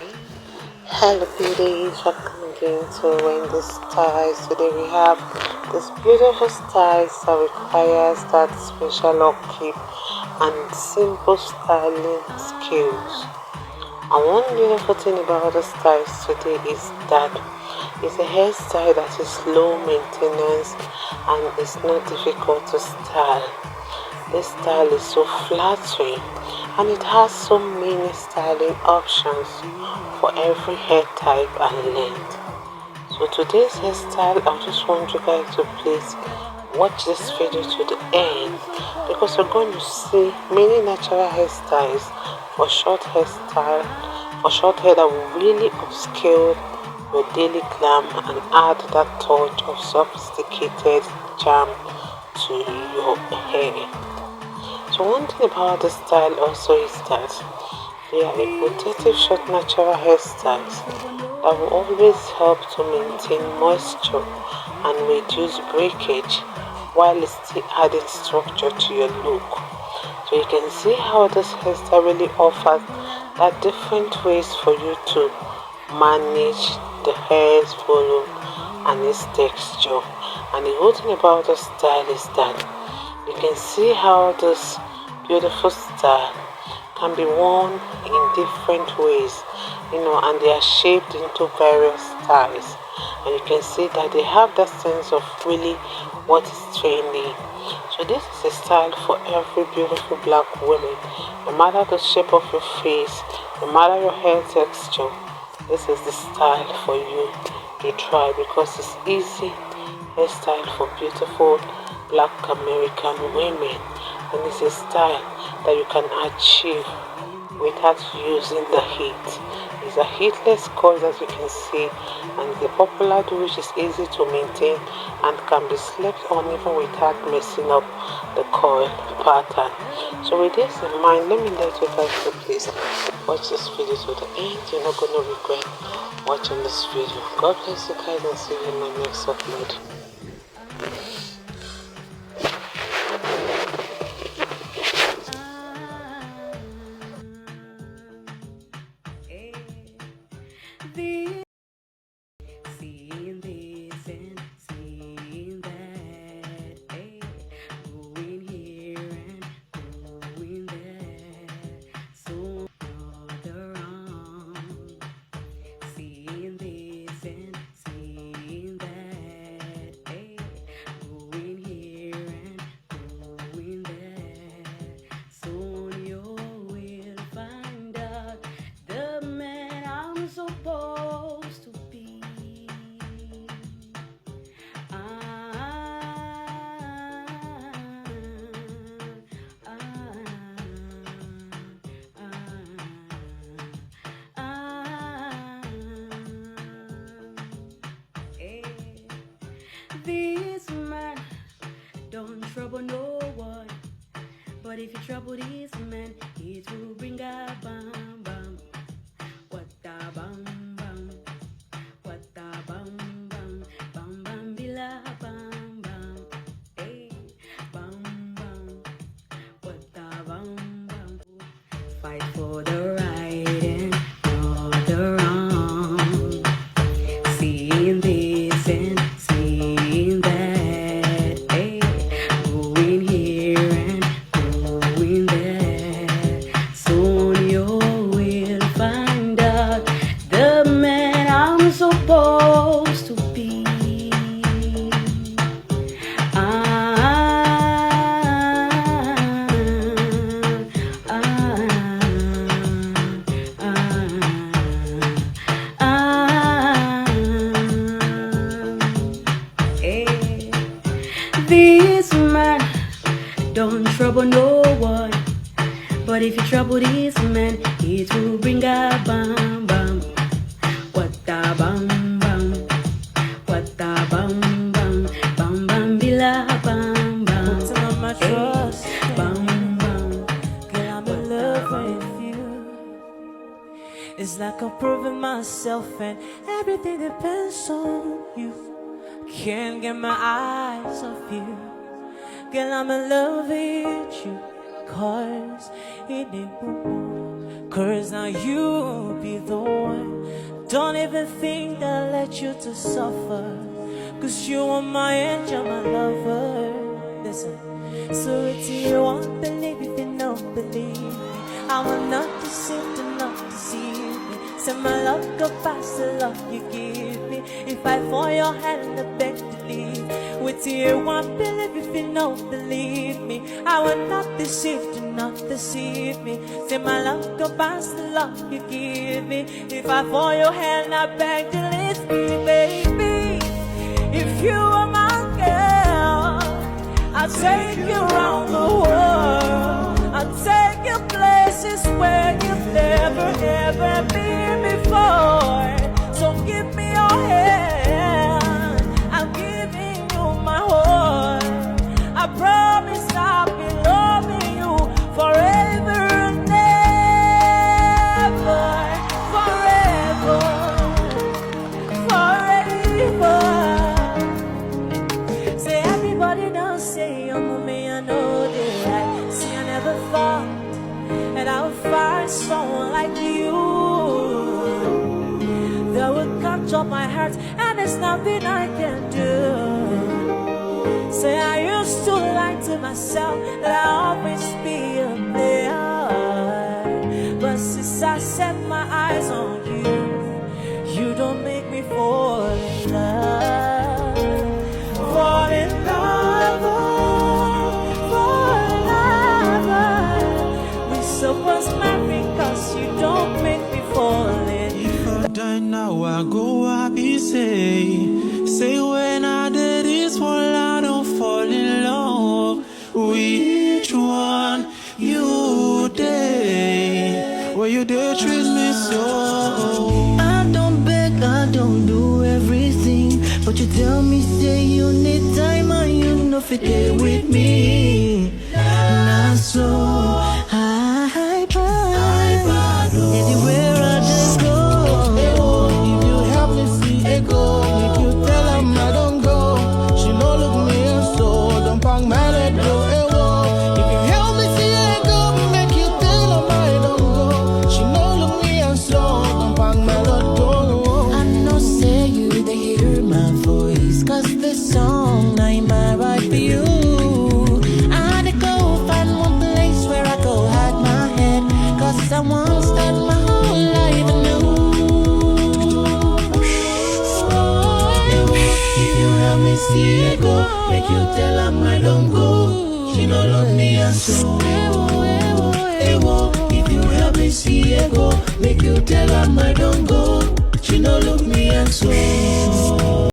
Hello beauties, welcome again to Wendy's Styles. Today we have this beautiful styles that requires that special upkeep and simple styling skills. And one beautiful thing about the styles today is that it's a hairstyle that is low maintenance and it's not difficult to style. This style is so flattering and it has so many styling options for every hair type and length. So today's hairstyle, I just want you guys to please watch this video to the end because you're going to see many natural hairstyles for short hair that will really upscale your daily glam and add that touch of sophisticated charm to your hair. So one thing about this style also is that they are a protective short natural hairstyles that will always help to maintain moisture and reduce breakage while still adding structure to your look. So you can see how this hairstyle really offers that different ways for you to manage the hair's volume and its texture. And the whole thing about the style is that you can see how this beautiful style can be worn in different ways, and they are shaped into various styles. And you can see that they have that sense of really what is trendy. So this is a style for every beautiful black woman, no matter the shape of your face, no matter your hair texture. This is the style for you to try because it's easy hairstyle for beautiful black American women, and it's a style that you can achieve without using the heat. It's a heatless coil, as you can see, and the popular do which is easy to maintain and can be slept on even without messing up the coil pattern. So with this in mind, let me let you guys to please watch this video to the end. You're not going to regret watching this video. God bless you guys and see you in my next upload. Seeing this and seeing that, going here and going there, so all around. Seeing this and seeing that, going here and going there, soon you will find out the man I'm supposed to be. This man don't trouble no one, but if you trouble this man, it will bring a bam bam. What a bam bam, what a bam bam, bam bam bila bam bam, bam bam, what a bam bam. Fight for the right and not the wrong. Seeing this and seeing that, going here and going there. Soon you will find out the man I'm supposed to be. This man don't trouble no one, but if you trouble this man, it will bring a bam bam. What a bam bam, what a bam bam, bam bam bila bam bam. Putting on my trust, Bam bam, girl, I'm in love with you. It's like I'm proving myself, and everything depends on you. Can't get my eyes off you. Girl, I'm in love with you. Cause it ain't 'cause now you be the one. Don't even think that I let you to suffer, 'cause you are my angel, my lover. Listen, so it's you won't believe if you don't believe me. I will not deceive to not deceive me. Say my love go past the love you give me. If I fall your hand, I beg to leave. With you won't believe if you don't believe me. I will not deceive to not deceive me. Say my love go past the love you give me. If I fall your hand, I beg to leave me, baby. If you are my girl, I'll take you around the world. I'll take you places where you've never ever been before. So give me your hand, I'm giving you my heart. I promise I'll be loving you forever and ever, forever, forever. Say everybody don't say you're me, I know that. See, I never thought that I would find someone like you that would catch up my heart, and there's nothing I can do. Say I used to lie to myself that I'll always be a player, but since I set my eyes on you, you don't make me fall in love. Fall in love, fall in love. We supposed marry 'cause you don't make me fall in. If I die now, I go happy, say when I did this one, I don't fall in love. Which one you did? Well, you did treat me so. I don't beg, I don't do everything, but you tell me say you need time and you know fit there with me. Now so I bad. Anywhere I just go. If you help me see it go, if you tell her I don't go, she no look me and so don't pang my let go. If you help me see it go, make you tell her I don't go, she no look me and so don't pang my let go. I know say you they hear my voice, 'cause this song ain't my right for you. I go find one place where I go hide my head, 'cause I won't start my whole life anew. If you help me see it go, make you tell her I don't go, she no love me and so. If you help me see it go, make you tell her I don't go, she no love me and so.